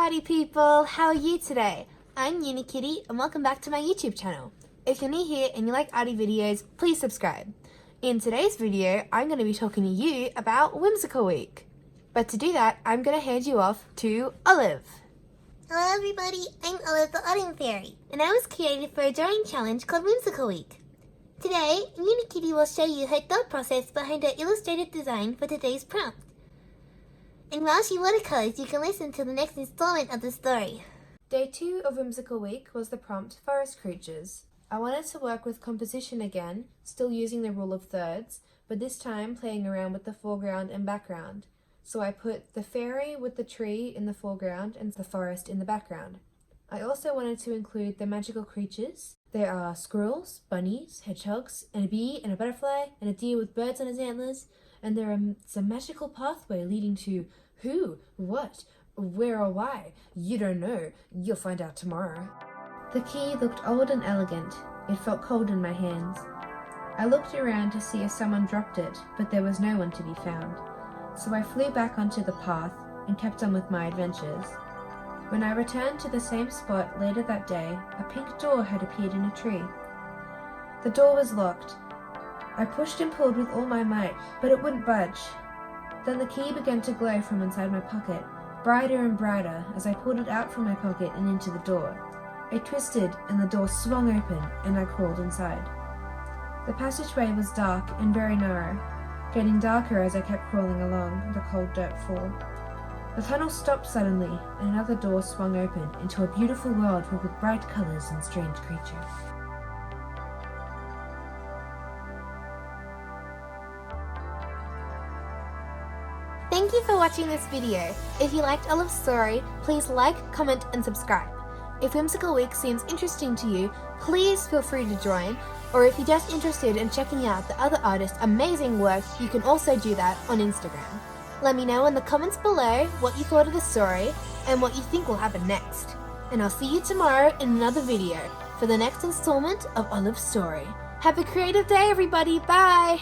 party people! How are you today? I'm Unikitty and welcome back to my YouTube channel. If you're new here and you like arty videos, please subscribe. In today's video, I'm going to be talking to you about Whimsical Week. But to do that, I'm going to hand you off to Olive. Hello everybody, I'm Olive the Autumn Fairy, and I was created for a drawing challenge called Whimsical Week. Today, Unikitty will show you her thought process behind her illustrated design for today's prompt. And while she watercolors, you can listen to the next installment of the story. Day 2 of Whimsical Week was the prompt Forest Creatures. I wanted to work with composition again, still using the rule of thirds, but this time playing around with the foreground and background. So I put the fairy with the tree in the foreground and the forest in the background. I also wanted to include the magical creatures. There are squirrels, bunnies, hedgehogs, and a bee and a butterfly and a deer with birds on his antlers. And there is a magical pathway leading to who, what, where or why. You don't know. You'll find out tomorrow. The key looked old and elegant. It felt cold in my hands. I looked around to see if someone dropped it, but there was no one to be found. So I flew back onto the path and kept on with my adventures. When I returned to the same spot later that day, a pink door had appeared in a tree. The door was locked. I pushed and pulled with all my might, but it wouldn't budge. Then the key began to glow from inside my pocket, brighter and brighter as I pulled it out from my pocket and into the door. It twisted and the door swung open and I crawled inside. The passageway was dark and very narrow, getting darker as I kept crawling along the cold dirt floor. The tunnel stopped suddenly and another door swung open into a beautiful world filled with bright colours and strange creatures. Thank you for watching this video. If you liked Olive's story, please like, comment and subscribe. If Whimsical Week seems interesting to you, please feel free to join, or if you're just interested in checking out the other artists' amazing work, you can also do that on Instagram. Let me know in the comments below what you thought of the story and what you think will happen next. And I'll see you tomorrow in another video for the next installment of Olive's story. Have a creative day everybody, bye!